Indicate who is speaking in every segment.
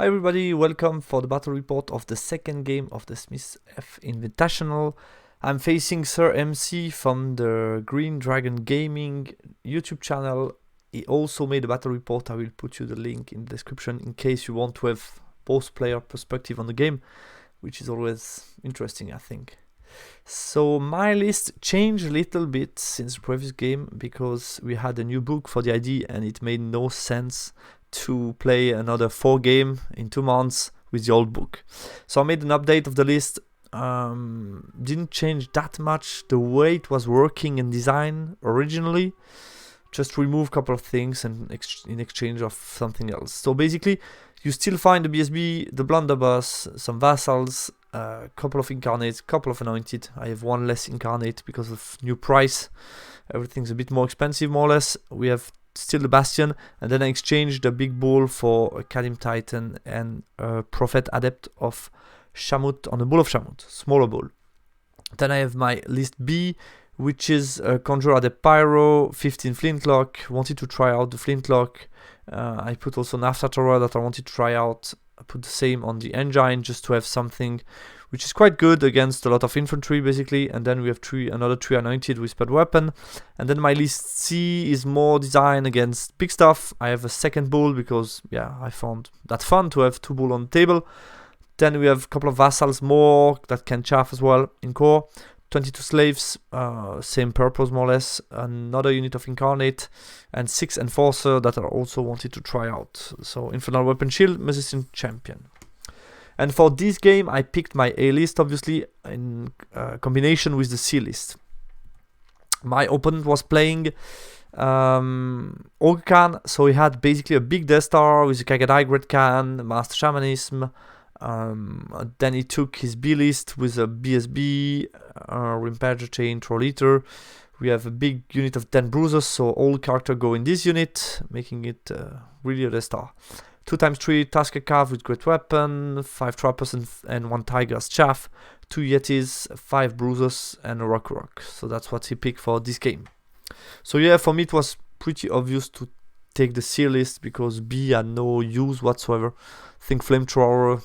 Speaker 1: Hi everybody, welcome for the battle report of the second game of the Smithf Invitational. I'm facing Sir MC from the Green Dragon Gaming YouTube channel. He also made a battle report. I will put you the link in the description in case you want to have both player perspective on the game, which is always interesting, I think. So my list changed a little bit since the previous game because we had a new book for the ID and it made no sense to play another 4 game in 2 months with the old book. So I made an update of the list. Didn't change that much the way it was working in design originally. Just remove a couple of things and in exchange of something else. So basically, you still find the BSB, the blunderbuss, some vassals, a couple of incarnates, couple of anointed. I have 1 less incarnate because of new price. Everything's a bit more expensive, more or less. We have still the Bastion, and then I exchanged the big bull for a Kadim Titan and a Prophet Adept of Shamut on a Bull of Shamut, smaller bull. Then I have my list B, which is a Conjurer Adept Pyro, 15 Flintlock. Wanted to try out the Flintlock. I put also an Afterterror that I wanted to try out. I put the same on the engine just to have something which is quite good against a lot of infantry basically. And then we have another 3 anointed whispered weapon. And then my list C is more design against big stuff. I have a second bull because yeah, I found that fun to have 2 bull on the table. Then we have a couple of vassals more that can chaff as well in core. 22 slaves, same purpose more or less, another unit of incarnate, and 6 enforcer that I also wanted to try out. So Infernal weapon shield, resistant champion. And for this game I picked my A list obviously in combination with the C list. My opponent was playing Ogre Khan, so he had basically a big Death Star with a Kagadai Great Khan, Master Shamanism. Then he took his B list with a BSB, Rampage Chain, Troll Eater. We have a big unit of 10 bruisers, so all characters go in this unit, making it really a Death Star. 2x3 Tusker Calf with Great Weapon, 5 Trappers and 1 Tiger as Chaff, 2 Yetis, 5 Bruisers, and a Rock. So that's what he picked for this game. So yeah, for me it was pretty obvious to take the C list because B had no use whatsoever. I think Flamethrower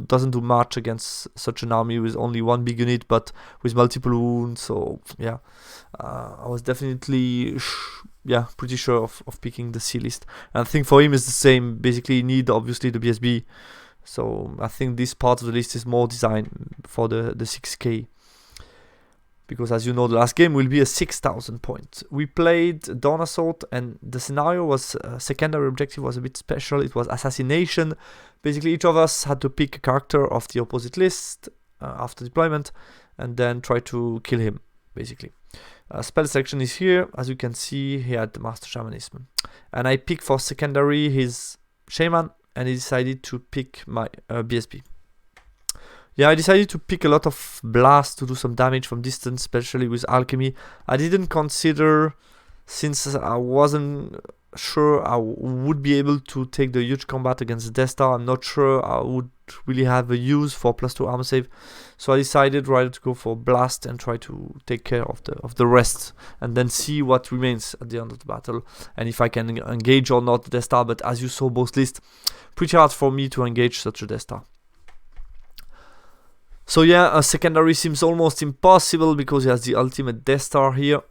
Speaker 1: doesn't do much against such an army with only 1 big unit but with multiple wounds. So yeah, I was definitely pretty sure of picking the C list. And I think for him it's the same. Basically you need obviously the BSB, so I think this part of the list is more designed for the 6k, because as you know the last game will be a 6,000 point. We played Dawn Assault and the scenario was secondary objective was a bit special. It was assassination. Basically each of us had to pick a character of the opposite list after deployment and then try to kill him basically. Spell selection is here. As you can see, he had Master Shamanism, and I picked for secondary his Shaman, and he decided to pick my BSB. Yeah, I decided to pick a lot of blasts to do some damage from distance, especially with alchemy. I didn't consider, since I wasn't sure I would be able to take the huge combat against the Death Star. I'm not sure I would really have a use for +2 armor save, so I decided rather to go for blast and try to take care of the rest, and then see what remains at the end of the battle and if I can engage or not the Death Star. But as you saw both lists, pretty hard for me to engage such a Death Star. So yeah, a secondary seems almost impossible because he has the ultimate Death Star here.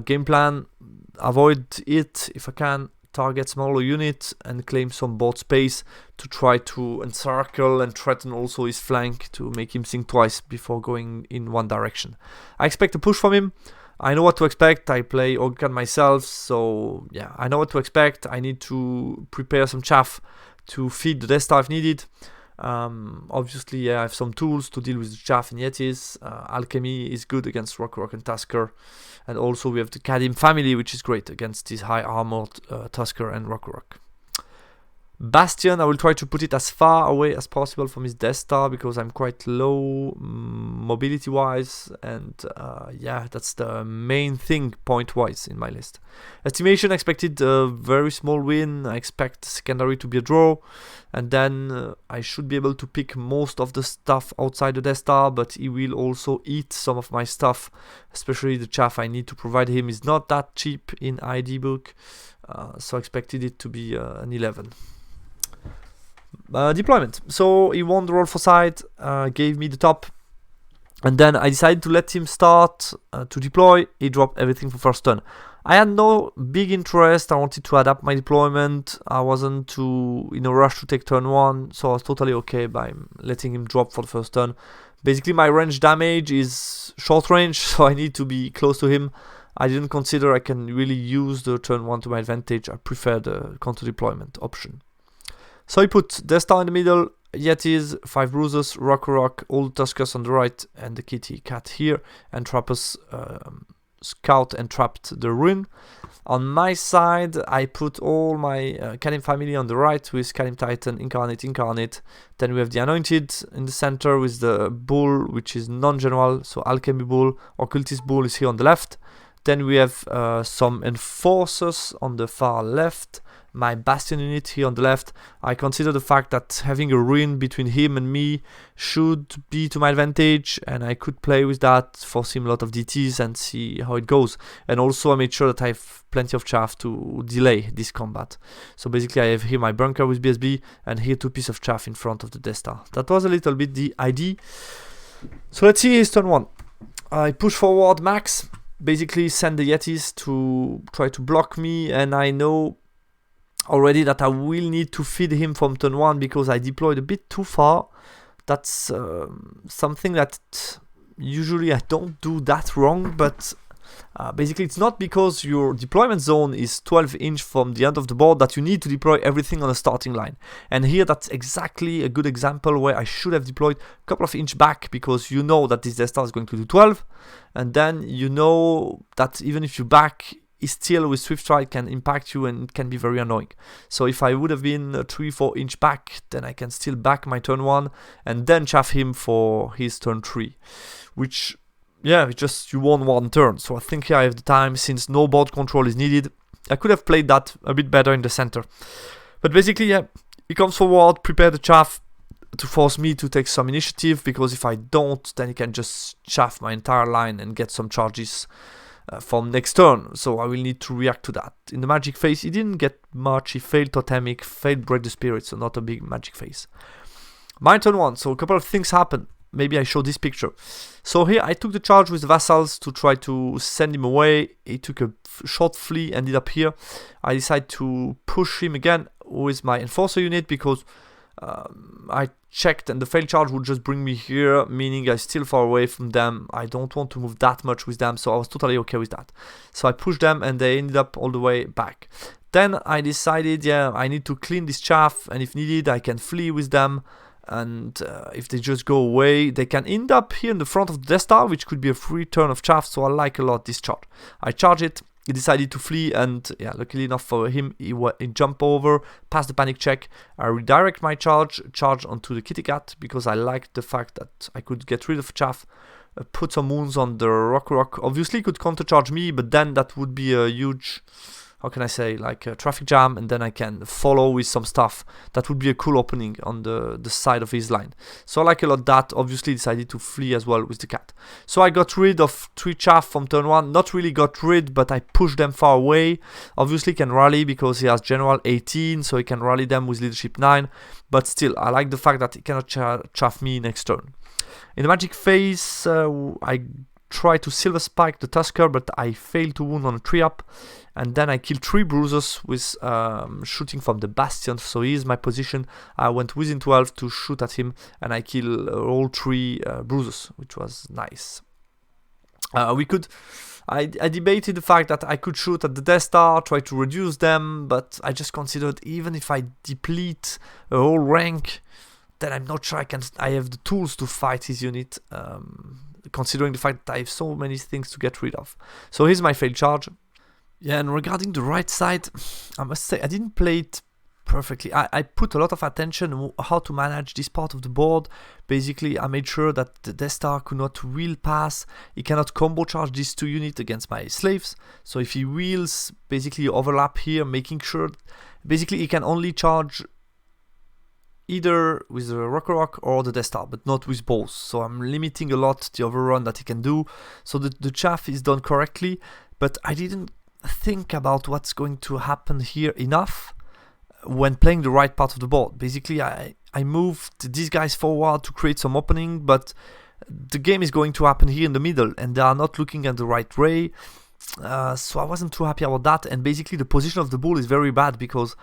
Speaker 1: Game plan, avoid it if I can, target smaller unit and claim some board space to try to encircle and threaten also his flank to make him think twice before going in one direction. I expect a push from him. I know what to expect. I play Ogre Khan myself, so yeah, I know what to expect. I need to prepare some chaff to feed the Death Star if needed. Obviously, yeah, I have some tools to deal with the chaff and yetis. Alchemy is good against Rock and Tusker, and also we have the Kadim family, which is great against these high armored Tusker and Rock. Bastion, I will try to put it as far away as possible from his Death Star because I'm quite low mobility wise, and yeah, that's the main thing point wise in my list. Estimation, expected a very small win. I expect secondary to be a draw, and then I should be able to pick most of the stuff outside the Death Star, but he will also eat some of my stuff, especially the chaff I need to provide him is not that cheap in ID book, so I expected it to be an 11. Deployment. So he won the roll for side, gave me the top, and then I decided to let him start to deploy. He dropped everything for first turn. I had no big interest. I wanted to adapt my deployment. I wasn't too in a rush to take turn 1, so I was totally okay by letting him drop for the first turn. Basically, my range damage is short range, so I need to be close to him. I didn't consider I can really use the turn 1 to my advantage. I prefer the counter deployment option. So I put Death Star in the middle, Yetis, 5 Bruisers, Rock, all Tuskers on the right, and the Kitty Cat here, and Trappers scout and trapped the ruin. On my side, I put all my Kalim family on the right with Kalim Titan, Incarnate. Then we have the Anointed in the center with the Bull, which is non-general, so Alchemy Bull, Occultist Bull is here on the left. Then we have some Enforcers on the far left. My Bastion unit here on the left. I consider the fact that having a ruin between him and me should be to my advantage, and I could play with that, force him a lot of DTs and see how it goes. And also I made sure that I have plenty of chaff to delay this combat. So basically I have here my bunker with BSB, and here 2 pieces of chaff in front of the Death Star. That was a little bit the idea. So let's see his turn 1. I push forward max, basically send the Yetis to try to block me, and I know already that I will need to feed him from turn 1 because I deployed a bit too far. That's something that usually I don't do that wrong, but basically it's not because your deployment zone is 12 inch from the end of the board that you need to deploy everything on a starting line. And here that's exactly a good example where I should have deployed a couple of inch back, because you know that this Death Star is going to do 12, and then you know that even if you back, still with Swift Strike can impact you and it can be very annoying. So if I would have been 3-4 inch back, then I can still back my turn 1 and then chaff him for his turn 3, which, yeah, just you won 1 turn. So I think here I have the time, since no board control is needed. I could have played that a bit better in the center, but basically, yeah, he comes forward, prepare the chaff to force me to take some initiative, because if I don't, then he can just chaff my entire line and get some charges from next turn, so I will need to react to that. In the magic phase, he didn't get much. He failed Totemic, failed Break the Spirit, so not a big magic phase. My turn 1, so a couple of things happened. Maybe I show this picture. So here I took the charge with Vassals to try to send him away. He took a short flee, ended up here. I decided to push him again with my Enforcer unit, because I checked and the failed charge would just bring me here, meaning I'm still far away from them. I don't want to move that much with them, so I was totally okay with that. So I pushed them and they ended up all the way back. Then I decided, yeah, I need to clean this chaff, and if needed I can flee with them, and if they just go away, they can end up here in the front of the Death Star, which could be a free turn of chaff, so I like a lot this charge. I charge it. He decided to flee, and yeah, luckily enough for him, he jumped over, passed the panic check. I redirect my charge onto the Kitty Cat, because I liked the fact that I could get rid of chaff, put some wounds on the Rock. Obviously, he could countercharge me, but then that would be a huge, how can I say, like a traffic jam, and then I can follow with some stuff. That would be a cool opening on the side of his line. So I like a lot that. Obviously decided to flee as well with the cat. So I got rid of 3 chaff from turn 1. Not really got rid, but I pushed them far away. Obviously can rally because he has general 18, so he can rally them with leadership 9. But still, I like the fact that he cannot chaff me next turn. In the magic phase, I tried to silver spike the Tusker, but I failed to wound on a 3-up. And then I killed 3 bruisers with shooting from the Bastion, so he is my position. I went within 12 to shoot at him, and I killed all 3 bruisers, which was nice. I debated the fact that I could shoot at the Death Star, try to reduce them, but I just considered even if I deplete a whole rank, then I'm not sure I have the tools to fight his unit, considering the fact that I have so many things to get rid of. So here's my failed charge. Yeah, and regarding the right side, I must say I didn't play it perfectly. I put a lot of attention on how to manage this part of the board. Basically, I made sure that the Death Star could not wheel pass. He cannot combo charge these 2 units against my slaves. So if he wheels, basically overlap here, making sure, basically he can only charge either with the Rock or the Death Star, but not with both. So I'm limiting a lot the overrun that he can do. So the chaff is done correctly, but I didn't think about what's going to happen here enough when playing the right part of the board. Basically, I moved these guys forward to create some opening, but the game is going to happen here in the middle, and they are not looking at the right way. So I wasn't too happy about that, and basically the position of the bull is very bad because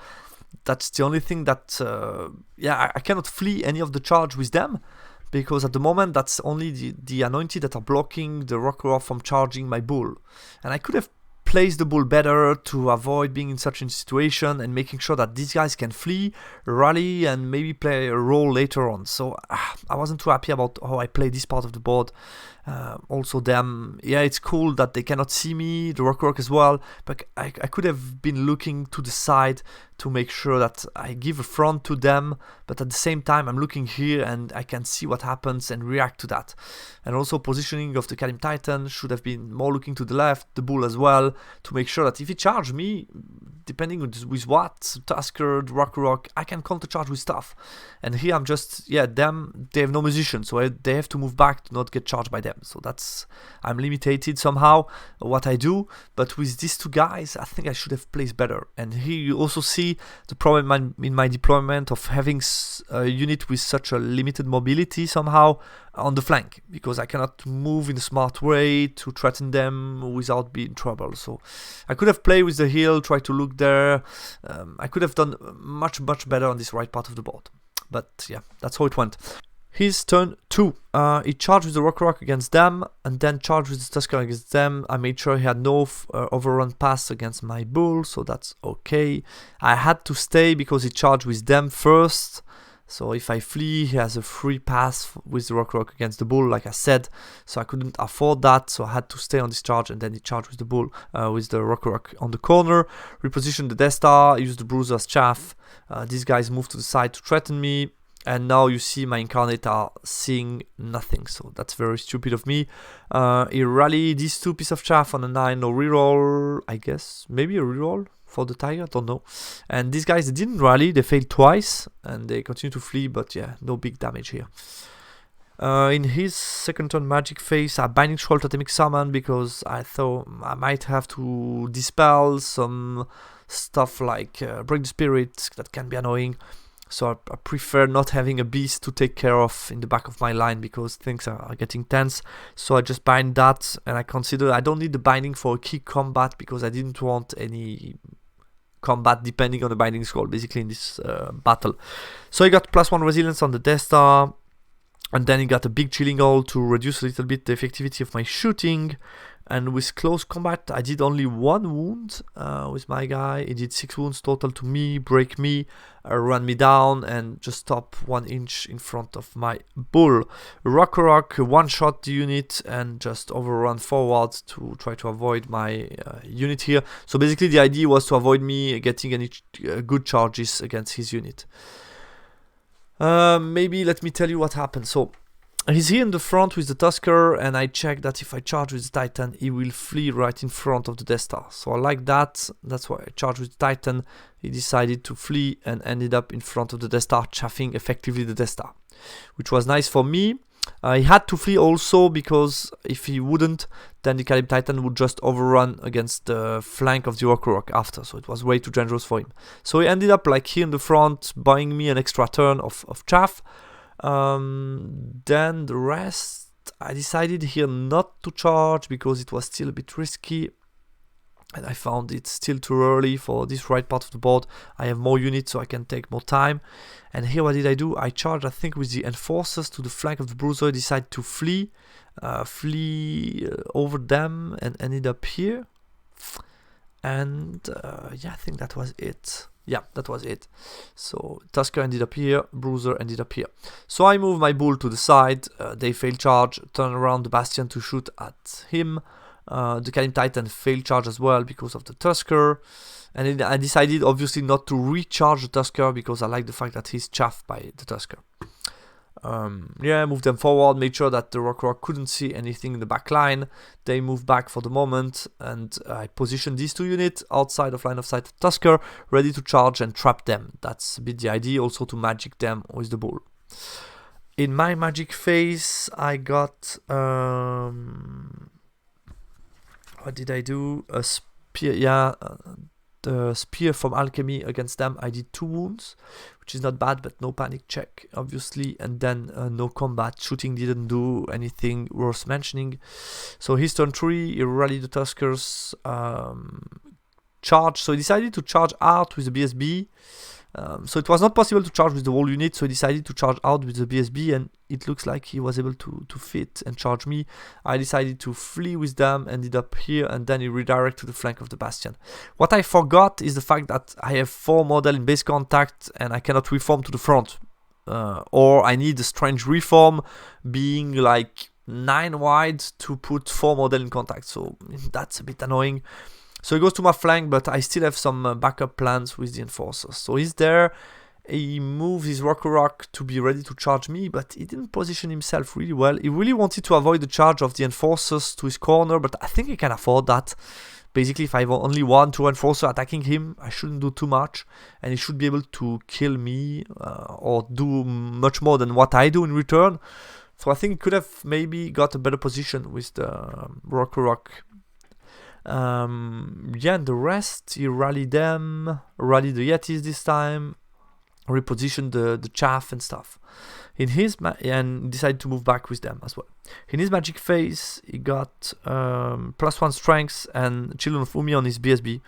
Speaker 1: that's the only thing that I cannot flee any of the charge with them, because at the moment that's only the anointed that are blocking the rocker from charging my bull, and I could have placed the bull better to avoid being in such a situation and making sure that these guys can flee, rally, and maybe play a role later on. So I wasn't too happy about how I played this part of the board. Also them, it's cool that they cannot see me, the rock as well, but I could have been looking to the side to make sure that I give a front to them, but at the same time I'm looking here and I can see what happens and react to that. And also positioning of the Kalim Titan should have been more looking to the left, the bull as well, to make sure that if he charged me, depending with what, Tusker, the rock, I can counter charge with stuff. And here I'm just, them, they have no musician, so they have to move back to not get charged by them. So that's, I'm limited somehow what I do, but with these two guys I think I should have placed better. And here you also see the problem in my deployment of having a unit with such a limited mobility somehow on the flank, because I cannot move in a smart way to threaten them without being in trouble. So I could have played with the hill, try to look there. I could have done much better on this right part of the board, but that's how it went. His turn 2. He charged with the rock against them, and then charged with the Tusker against them. I made sure he had no overrun pass against my bull, so that's okay. I had to stay because he charged with them first. So if I flee, he has a free pass with the rock against the bull, like I said. So I couldn't afford that, so I had to stay on this charge, and then he charged with the bull, with the rock on the corner. Reposition the Death Star, use the bruiser as chaff. These guys move to the side to threaten me. And now you see my incarnate are seeing nothing, so that's very stupid of me. He rallied these two pieces of chaff on a 9, no reroll, I guess. Maybe a reroll for the tiger, don't know. And these guys, they didn't rally, they failed twice, and they continue to flee, but no big damage here. In his second turn magic phase, I Binding Scroll Totemic Summon because I thought I might have to dispel some stuff like Break the Spirit, that can be annoying. So I prefer not having a beast to take care of in the back of my line because things are getting tense. So I just bind that, and I consider I don't need the binding for a key combat because I didn't want any combat depending on the binding scroll basically in this battle. So I got +1 resilience on the Death Star, and then he got a big chilling hole to reduce a little bit the effectivity of my shooting. And with close combat, I did only 1 wound with my guy. He did 6 wounds total to me, break me, run me down, and just stop 1 inch in front of my bull. Rock one-shot the unit and just overrun forward to try to avoid my unit here. So basically the idea was to avoid me getting any good charges against his unit. Maybe let me tell you what happened. So he's here in the front with the Tusker, and I check that if I charge with the Titan, he will flee right in front of the Death Star. So I like that. That's why I charged with the Titan. He decided to flee and ended up in front of the Death Star, chaffing effectively the Death Star, which was nice for me. He had to flee also because if he wouldn't, then the Kalim Titan would just overrun against the flank of the Rock after, so it was way too dangerous for him. So he ended up like here in the front, buying me an extra turn of chaff. Then the rest, I decided here not to charge because it was still a bit risky, and I found it still too early for this right part of the board. I have more units so I can take more time. And here what did I do? I charged, I think, with the Enforcers to the flank of the Bruiser. I decided to flee over them and ended up here. And I think that was it. Yeah, that was it. So Tusker ended up here, Bruiser ended up here. So I move my bull to the side. They fail charge, turn around the Bastion to shoot at him. The Kalim Titan failed charge as well because of the Tusker. And then I decided obviously not to recharge the Tusker because I like the fact that he's chaffed by the Tusker. Moved them forward, made sure that the Rock couldn't see anything in the back line. They moved back for the moment, and I positioned these 2 units outside of line of sight of Tusker, ready to charge and trap them. That's a bit the idea, also to magic them with the bull. In my magic phase, I got what did I do? A spear, the spear from alchemy against them. I did 2 wounds, which is not bad, but no panic check, obviously. And then no combat. Shooting didn't do anything worth mentioning. So his turn 3, he rallied the Tuskers, charge. So he decided to charge out with the BSB. So it was not possible to charge with the whole unit, so he decided to charge out with the BSB, and it looks like he was able to fit and charge me. I decided to flee with them, ended up here, and then he redirected to the flank of the Bastion. What I forgot is the fact that I have 4 model in base contact, and I cannot reform to the front. Or I need a strange reform, being like 9 wide to put 4 model in contact, so that's a bit annoying. So he goes to my flank, but I still have some backup plans with the Enforcers. So he's there, he moves his Rock to be ready to charge me, but he didn't position himself really well. He really wanted to avoid the charge of the Enforcers to his corner, but I think he can afford that. Basically, if I have only 1-2 Enforcer attacking him, I shouldn't do too much, and he should be able to kill me or do much more than what I do in return. So I think he could have maybe got a better position with the Rock. Yeah, and the rest, he rallied them, rallied the Yetis this time, repositioned the chaff and stuff. In his and decided to move back with them as well. In his magic phase, he got +1 strength and Children of Umi on his BSB.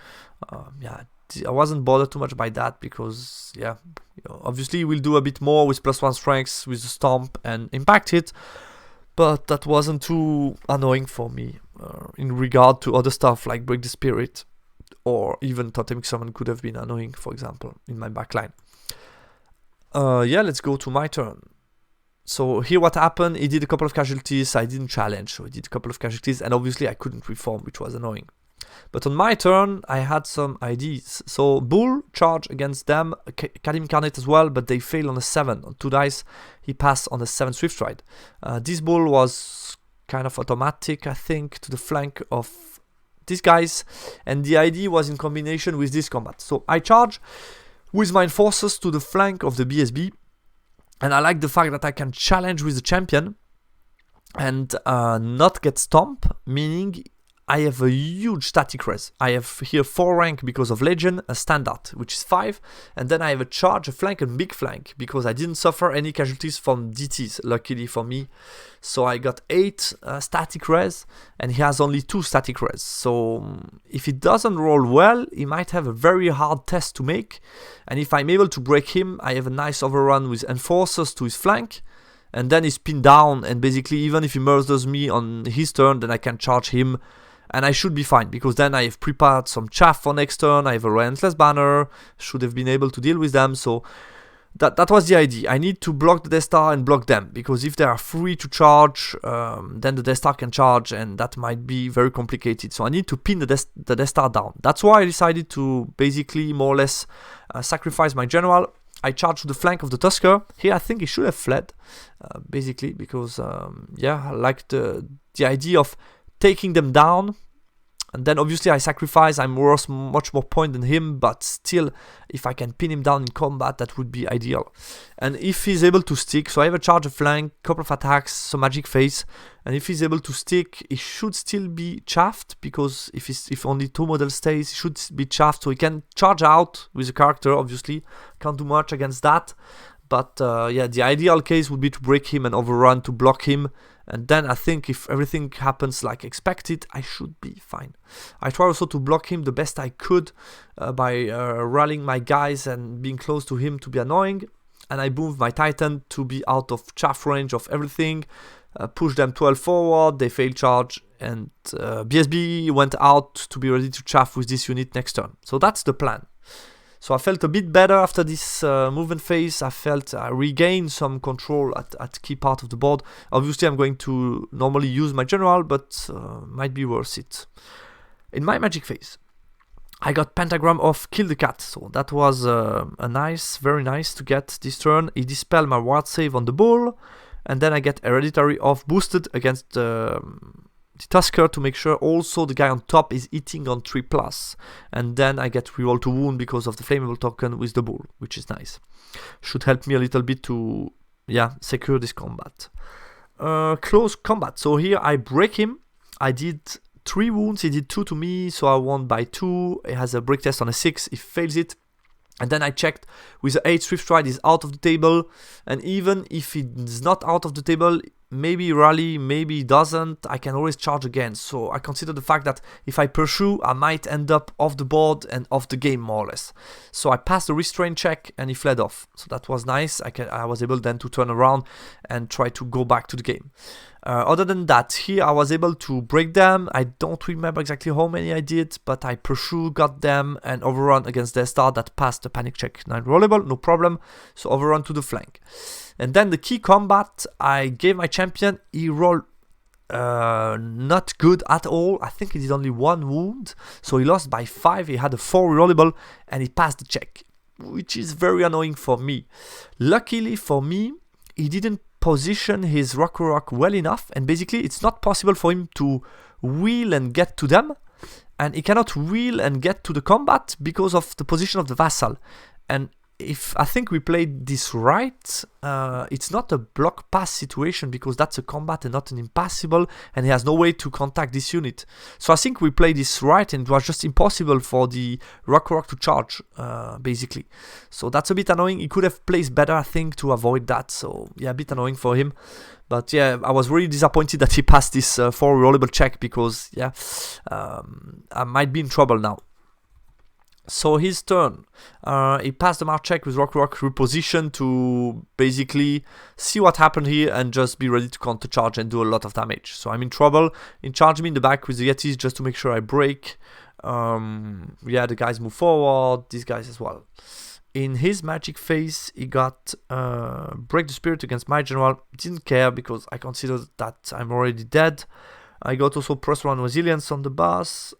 Speaker 1: Yeah, I wasn't bothered too much by that because, yeah, obviously he will do a bit more with +1 strength with the stomp and impact hit. But that wasn't too annoying for me in regard to other stuff like Break the Spirit or even Totemic Summon could have been annoying, for example, in my backline. Yeah, let's go to my turn. So here what happened, he did a couple of casualties, I didn't challenge, so he did a couple of casualties, and obviously I couldn't reform, which was annoying. But on my turn, I had some ideas. So Bull charge against them, Kadim Incarnate as well, but they fail on a 7. On 2 dice, he passed on a 7 Swift Stride. This Bull was kind of automatic, I think, to the flank of these guys, and the idea was in combination with this combat. So I charge with my Enforcers to the flank of the BSB, and I like the fact that I can challenge with the champion and not get stomped, meaning I have a huge static res. I have here 4 rank because of Legend, a standard, which is 5, and then I have a charge, a flank, and big flank because I didn't suffer any casualties from DTs, luckily for me. So I got 8 static res, and he has only 2 static res. So if he doesn't roll well, he might have a very hard test to make, and if I'm able to break him, I have a nice overrun with Enforcers to his flank, and then he's pinned down, and basically even if he murders me on his turn, then I can charge him. And I should be fine, because then I have prepared some chaff for next turn, I have a Relentless Banner, should have been able to deal with them, so that was the idea. I need to block the Death Star and block them, because if they are free to charge, then the Death Star can charge, and that might be very complicated. So I need to pin the Death Star down. That's why I decided to basically more or less sacrifice my general. I charged to the flank of the Tusker. Here I think he should have fled, basically, because, yeah, I like the idea of taking them down, and then obviously I sacrifice, I'm worth much more point than him, but still, if I can pin him down in combat, that would be ideal. And if he's able to stick, so I have a charge, a flank, couple of attacks, some magic phase, and if he's able to stick, he should still be chaffed, because if only 2 models stays, he should be chaffed, so he can charge out with the character, obviously, can't do much against that. But yeah, the ideal case would be to break him and overrun to block him. And then I think if everything happens like expected, I should be fine. I try also to block him the best I could by rallying my guys and being close to him to be annoying. And I moved my Titan to be out of chaff range of everything. Push them 12 forward, they fail charge. And BSB went out to be ready to chaff with this unit next turn. So that's the plan. So I felt a bit better after this movement phase. I felt I regained some control at key part of the board. Obviously, I'm going to normally use my general, but might be worth it. In my magic phase, I got Pentagram of Kill the Cat. So that was very nice to get this turn. He dispelled my ward save on the bull, and then I get Hereditary of boosted against the Tusker to make sure also the guy on top is hitting on 3+, and then I get reroll to wound because of the flammable token with the bull, which is nice. Should help me a little bit to, yeah, secure this combat. Close combat. So here I break him. I did 3 wounds, he did 2 to me, so I won by 2. He has a break test on a 6, he fails it. And then I checked with the 8 Swift Stride, he's out of the table. And even if he's not out of the table, maybe he rally, maybe he doesn't, I can always charge again. So I consider the fact that if I pursue, I might end up off the board and off the game more or less. So I passed the restraint check and he fled off. So that was nice. I was able then to turn around and try to go back to the game. Other than that, here I was able to break them. I don't remember exactly how many I did, but I pursue, got them, and overrun against their star that passed the panic check. 9 rollable, no problem. So overrun to the flank. And then the key combat, I gave my champion, he rolled not good at all. I think he did only 1 wound, so he lost by 5. He had a 4 rollable and he passed the check, which is very annoying for me. Luckily for me, he didn't position his rock well enough, and basically it's not possible for him to wheel and get to them, and he cannot wheel and get to the combat because of the position of the vassal. And if I think we played this right, it's not a block pass situation because that's a combat and not an impassable, and he has no way to contact this unit. So I think we played this right, and it was just impossible for the rock to charge, basically. So that's a bit annoying. He could have placed better, I think, to avoid that. So yeah, a bit annoying for him. But yeah, I was really disappointed that he passed this 4 rollable check because yeah, I might be in trouble now. So his turn, he passed the march check with rock, reposition to basically see what happened here and just be ready to counter charge and do a lot of damage. So I'm in trouble. He charged me in the back with the Yetis just to make sure I break. Yeah, the guys move forward, these guys as well. In his magic phase, he got break the spirit against my general. Didn't care because I considered that I'm already dead. I got also +1 resilience on the boss.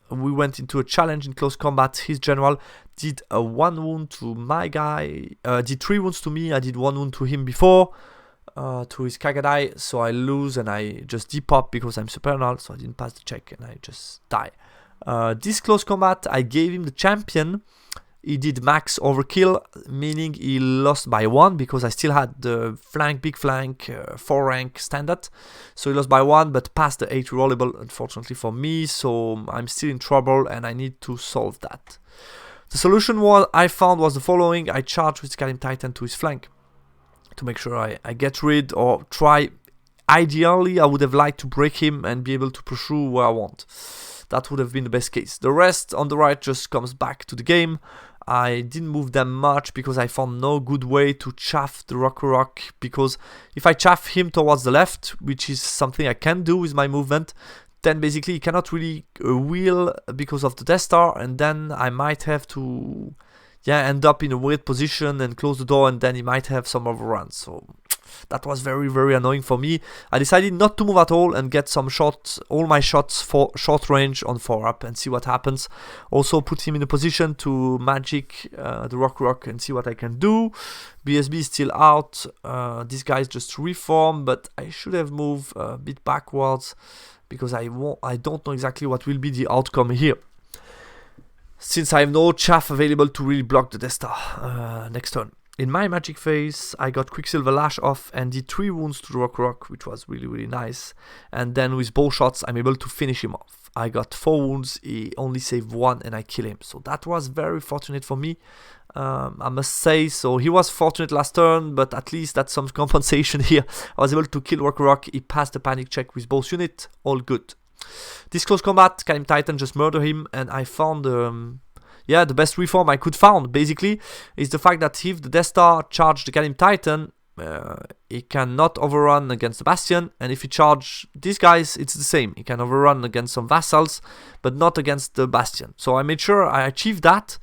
Speaker 1: We went into a challenge in close combat. His general did a 1 wound to my guy, did 3 wounds to me. I did 1 wound to him before, to his Kagadai. So I lose and I just depop because I'm supernal. So I didn't pass the check and I just die. This close combat, I gave him the champion. He did max overkill, meaning he lost by 1 because I still had the flank, big flank, 4 rank standard. So he lost by 1 but passed the 8 rollable, unfortunately for me. So I'm still in trouble and I need to solve that. The solution I found was the following. I charged with Scalim Titan to his flank to make sure I get rid or try. Ideally, I would have liked to break him and be able to pursue where I want. That would have been the best case. The rest on the right just comes back to the game. I didn't move them much because I found no good way to chaff the rock, because if I chaff him towards the left, which is something I can do with my movement, then basically he cannot really wheel because of the Death Star, and then I might have to end up in a weird position and close the door, and then he might have some overruns. So that was very, very annoying for me. I decided not to move at all and get some shots, all my shots for short range on 4-up and see what happens. Also put him in a position to magic the rock and see what I can do. BSB is still out. This guy's just reformed, but I should have moved a bit backwards because I don't know exactly what will be the outcome here, since I have no chaff available to really block the Death Star next turn. In my magic phase, I got Quicksilver Lash off and did 3 wounds to the rock, which was really, really nice. And then with bow shots, I'm able to finish him off. I got 4 wounds, he only saved 1 and I kill him. So that was very fortunate for me, I must say. So he was fortunate last turn, but at least that's some compensation here. I was able to kill rock, he passed the panic check with both unit, all good. This close combat, Scalim Titan just murdered him, and I found the best reform I could found basically is the fact that if the Death Star charged the Scalim Titan, he cannot overrun against the Bastion, and if he charge these guys, it's the same. He can overrun against some vassals, but not against the Bastion. So I made sure I achieved that,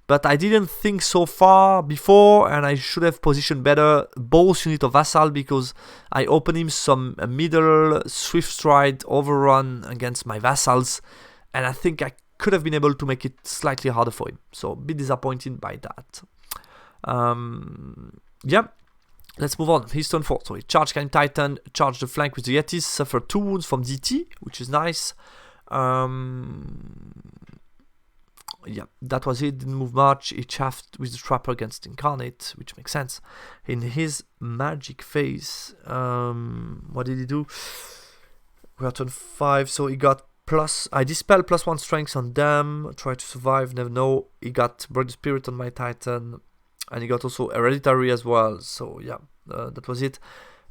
Speaker 1: but I didn't think so far before, and I should have positioned better both unit of vassal, because I opened him some middle Swift Stride overrun against my vassals, and I think I could have been able to make it slightly harder for him. So a bit disappointed by that. Yeah, let's move on. His turn 4. So he charged Scalim Titan, charged the flank with the Yetis, suffered 2 wounds from DT, which is nice. Yeah, that was it. Didn't move much. He chaffed with the Trapper against Incarnate, which makes sense. In his magic phase, what did he do? We are turn 5, so he got plus... I dispel +1 strength on them. Try to survive, never know. He got Break the Spirit on my Titan. And he got also Hereditary as well. So yeah, that was it.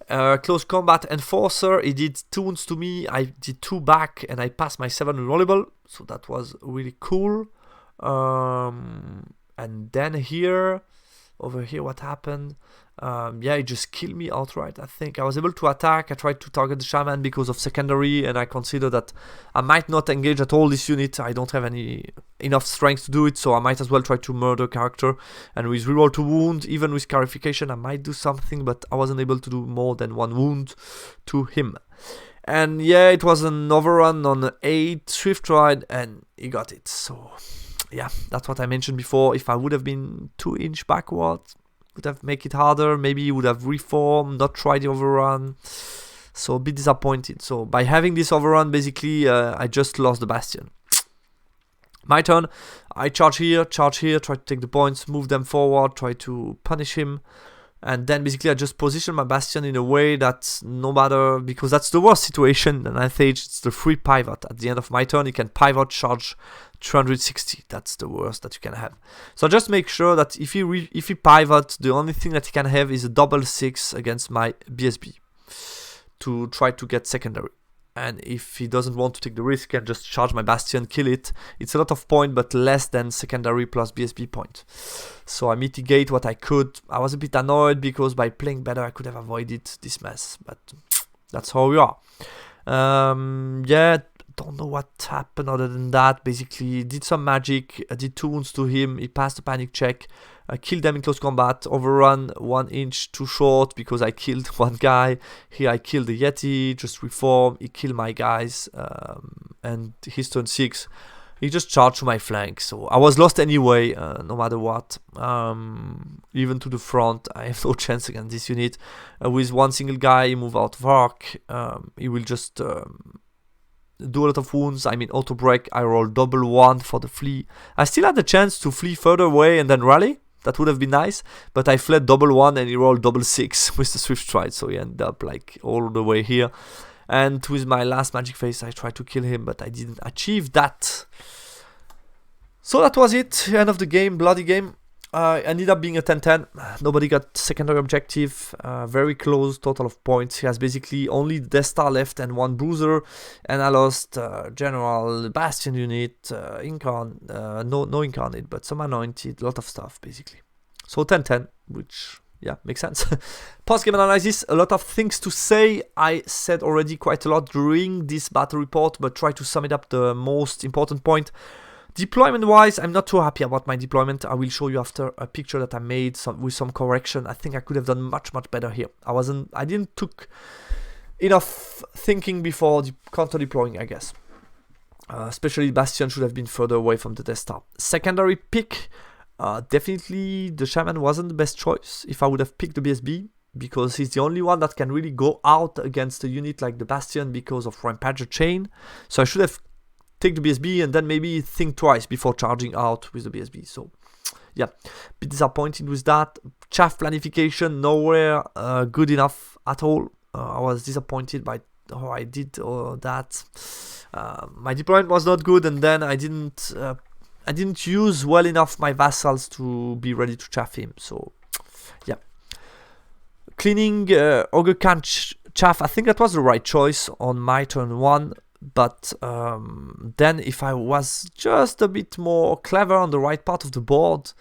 Speaker 1: Close Combat Enforcer. He did 2 wounds to me. I did 2 back. And I passed my 7 unrollable. So that was really cool. And then here... Over here, what happened? Yeah, he just killed me outright, I think. I was able to attack. I tried to target the shaman because of secondary, and I consider that I might not engage at all this unit. I don't have enough strength to do it, so I might as well try to murder character. And with reroll to wound, even with scarification, I might do something, but I wasn't able to do more than 1 wound to him. And yeah, it was an overrun on 8 Swift Ride, and he got it, so... Yeah, that's what I mentioned before. If I would have been 2 inch backward, would have made it harder. Maybe he would have reformed, not tried the overrun. So a bit disappointed. So by having this overrun, basically, I just lost the Bastion. My turn. I charge here, try to take the points, move them forward, try to punish him. And then basically I just position my Bastion in a way that no matter, because that's the worst situation, and I think it's the free pivot. At the end of my turn, you can pivot, charge 360. That's the worst that you can have. So just make sure that if he pivot, the only thing that he can have is a double 6 against my BSB to try to get secondary. And if he doesn't want to take the risk, I can just charge my Bastion, kill it. It's a lot of point, but less than secondary plus BSB point. So I mitigate what I could. I was a bit annoyed because by playing better, I could have avoided this mess. But that's how we are. Yeah, don't know what happened other than that. Basically, did some magic. I did 2 wounds to him. He passed the panic check. I killed them in close combat, overrun 1 inch too short because I killed 1 guy. Here I killed the Yeti, just reform, he killed my guys, and his turn 6, he just charged to my flank. So I was lost anyway, no matter what. Even to the front, I have no chance against this unit. With 1 single guy, he move out of arc, he will just... do a lot of wounds. I mean auto break. I roll double 1 for the flee. I still had the chance to flee further away and then rally. That would have been nice, but I fled double 1 and he rolled double 6 with the Swift Stride, so he ended up like all the way here. And with my last magic phase, I tried to kill him, but I didn't achieve that. So that was it. End of the game, bloody game. Ended up being a 10-10. Nobody got secondary objective. Very close total of points. He has basically only Death Star left and 1 Bruiser. And I lost General, Bastion unit, no Incarnate, but some Anointed, a lot of stuff basically. So 10-10, which, yeah, makes sense. Post-game analysis, a lot of things to say. I said already quite a lot during this battle report, but try to sum it up the most important point. Deployment-wise, I'm not too happy about my deployment. I will show you after a picture that I made with some correction. I think I could have done much better here. I didn't took enough thinking before counter deploying, I guess. Especially Bastion should have been further away from the Death Star. Secondary pick, definitely the Shaman wasn't the best choice. If I would have picked the BSB, because he's the only one that can really go out against a unit like the Bastion because of Rampager Chain. So I should have take the BSB and then maybe think twice before charging out with the BSB. So yeah, bit disappointed with that. Chaff planification, nowhere good enough at all. I was disappointed by how I did that. My deployment was not good, and then I didn't use well enough my vassals to be ready to chaff him. So yeah, cleaning Ogre can't chaff. I think that was the right choice on my turn 1. But then if I was just a bit more clever on the right part of the board,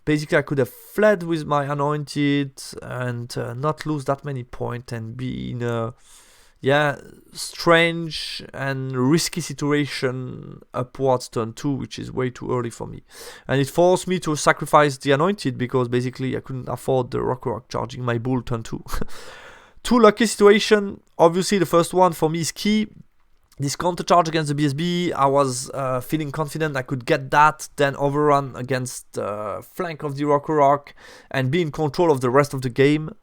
Speaker 1: basically I could have fled with my Anointed and not lose that many points and be in a strange and risky situation upwards turn 2, which is way too early for me. And it forced me to sacrifice the Anointed because basically I couldn't afford the Rock charging my Bull turn 2. 2 lucky situation. Obviously the first one for me is key. This counter charge against the BSB, I was feeling confident I could get that, then overrun against the flank of the Rock and be in control of the rest of the game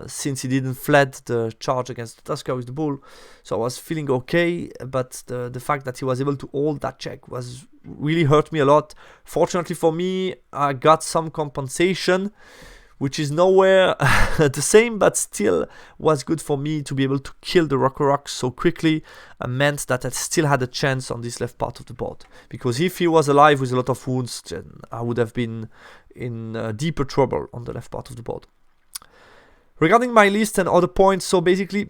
Speaker 1: since he didn't fled the charge against the Tusker with the Bull. So I was feeling okay, but the fact that he was able to hold that check was really hurt me a lot. Fortunately for me, I got some compensation which is nowhere the same, but still was good for me to be able to kill the Rock so quickly. Meant that I still had a chance on this left part of the board, because if he was alive with a lot of wounds, then I would have been in deeper trouble on the left part of the board. Regarding my list and other points, so basically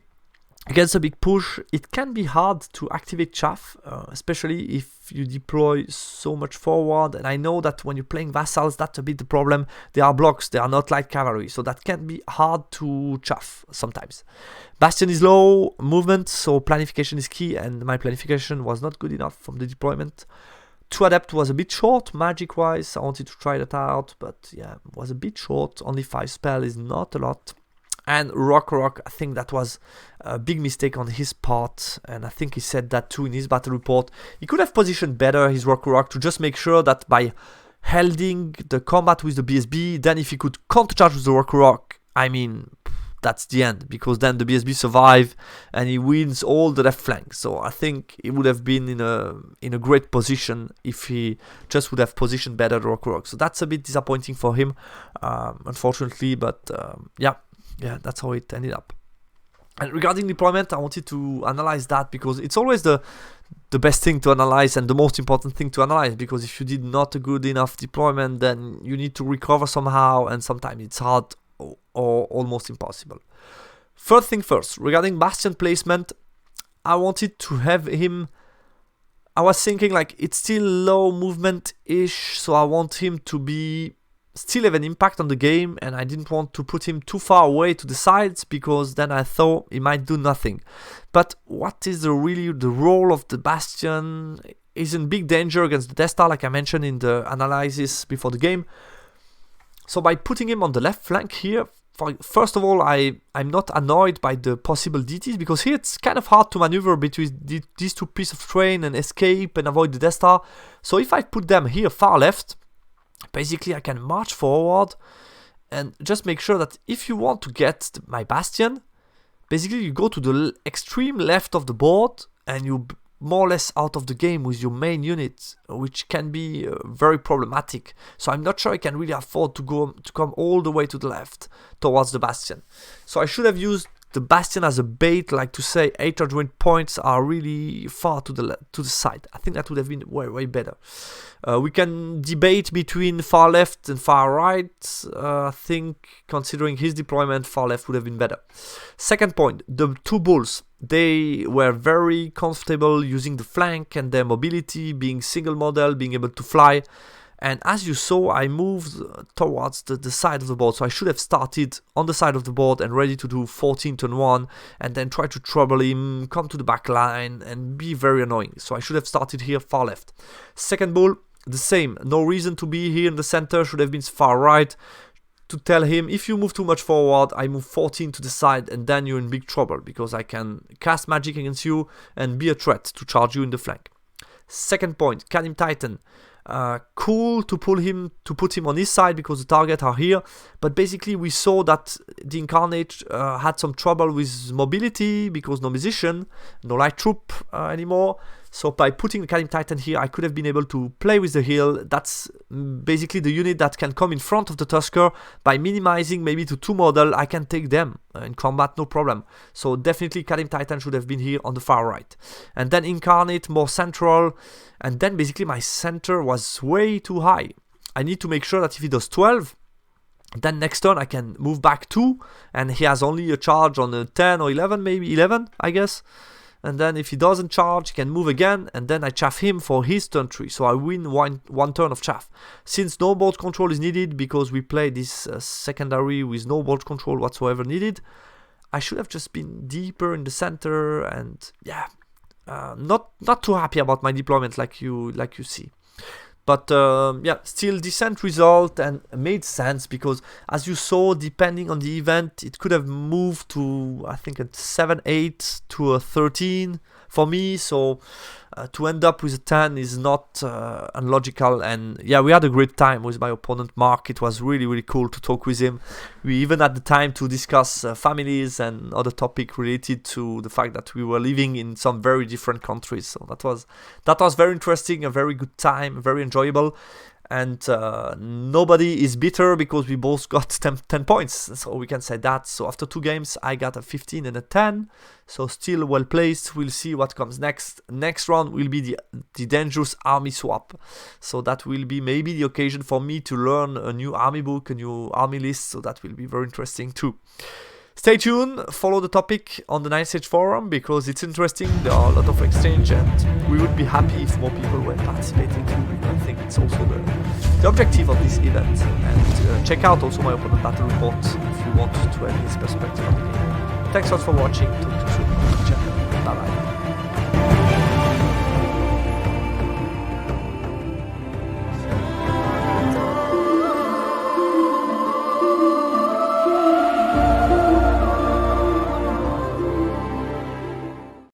Speaker 1: against a big push, it can be hard to activate chaff, especially if you deploy so much forward. And I know that when you're playing vassals, that's a bit the problem. They are blocks, they are not light cavalry, so that can be hard to chaff sometimes. Bastion is low movement, so planification is key, and my planification was not good enough from the deployment. 2 Adept was a bit short, magic-wise. I wanted to try that out, but yeah, it was a bit short. Only 5 spell is not a lot. And Rock, I think that was a big mistake on his part, and I think he said that too in his battle report. He could have positioned better his Rock to just make sure that by holding the combat with the BSB, then if he could countercharge with the Rock, I mean, that's the end, because then the BSB survive and he wins all the left flank. So I think he would have been in a great position if he just would have positioned better the Rock. So that's a bit disappointing for him, unfortunately, but yeah, that's how it ended up. And regarding deployment, I wanted to analyze that, because it's always the best thing to analyze and the most important thing to analyze, because if you did not a good enough deployment, then you need to recover somehow, and sometimes it's hard or almost impossible. First thing first, regarding Bastion placement, I wanted to have him, I was thinking like it's still low movement-ish, so I want him to be still have an impact on the game, and I didn't want to put him too far away to the sides, because then I thought he might do nothing. But what is really the role of the Bastion? Is in big danger against the Death Star, like I mentioned in the analysis before the game. So by putting him on the left flank here, first of all, I'm not annoyed by the possible DTs, because here it's kind of hard to maneuver between these 2 pieces of terrain and escape and avoid the Death Star. So if I put them here far left, basically I can march forward and just make sure that if you want to get my Bastion, basically you go to the extreme left of the board and you more or less out of the game with your main unit, which can be very problematic. So I'm not sure I can really afford to come all the way to the left towards the Bastion. So I should have used the Bastion as a bait, like to say 800 points are really far to the side. I think that would have been way better. We can debate between far left and far right. I think considering his deployment, far left would have been better. Second point, the 2 bulls. They were very comfortable using the flank and their mobility, being single model, being able to fly. And as you saw, I moved towards the side of the board, so I should have started on the side of the board and ready to do 14 turn 1, and then try to trouble him, come to the back line, and be very annoying. So I should have started here far left. Second bull, the same. No reason to be here in the center, should have been far right, to tell him, if you move too much forward, I move 14 to the side, and then you're in big trouble, because I can cast magic against you and be a threat to charge you in the flank. Second point, Canim Titan. Cool to put him on his side because the targets are here, but basically we saw that the Incarnate had some trouble with mobility because no musician, no light troop anymore. So by putting the Canim Titan here, I could have been able to play with the heal. That's basically the unit that can come in front of the Tusker. By minimizing maybe to 2 model, I can take them in combat, no problem. So definitely Canim Titan should have been here on the far right. And then Incarnate more central. And then basically my center was way too high. I need to make sure that if he does 12, then next turn I can move back 2. And he has only a charge on a 10 or 11, maybe 11, I guess. And then if he doesn't charge, he can move again, and then I chaff him for his turn 3. So I win one turn of chaff. Since no board control is needed, because we play this secondary with no board control whatsoever needed, I should have just been deeper in the center, and yeah, not too happy about my deployment like you see. But yeah, still decent result and made sense, because as you saw, depending on the event, it could have moved to, I think, a 7-8 to a 13 for me. So to end up with a 10 is not unlogical. And yeah, we had a great time with my opponent Mark. It was really cool to talk with him. We even had the time to discuss families and other topic related to the fact that we were living in some very different countries. So that was very interesting, a very good time, very enjoyable. and nobody is bitter because we both got 10 points, so we can say that. So after 2 games I got a 15 and a 10, so still well placed. We'll see what comes next. Next round will be the dangerous army swap, so that will be maybe the occasion for me to learn a new army book, a new army list, so that will be very interesting too. Stay tuned, follow the topic on the 9th Stage forum because it's interesting. There are a lot of exchange and we would be happy if more people were participating too. I think it's also the objective of this event. And check out also my opponent battle report if you want to have his perspective on the game. Thanks a lot for watching. Talk to you soon. Bye bye.